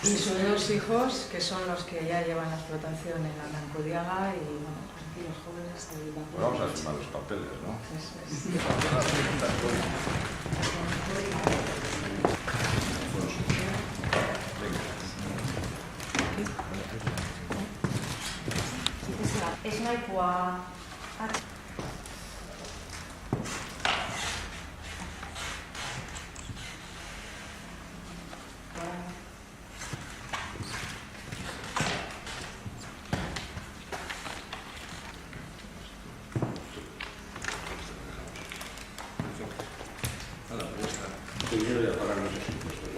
Y sus dos hijos, que son los que ya llevan la explotación en la Mancudiaga, y bueno, aquí los jóvenes de Baco. Vamos a firmar los papeles, ¿no? Es Maipua. Primero ya pagar los impuestos,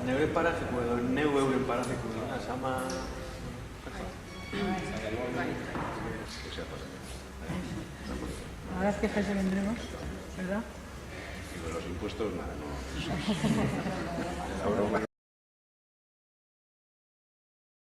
Neue parafiko edo neu euren parafiko dira, sama... Ahora qué fecha vendremos, ¿verdad? Y de los impuestos, nada, no. La broma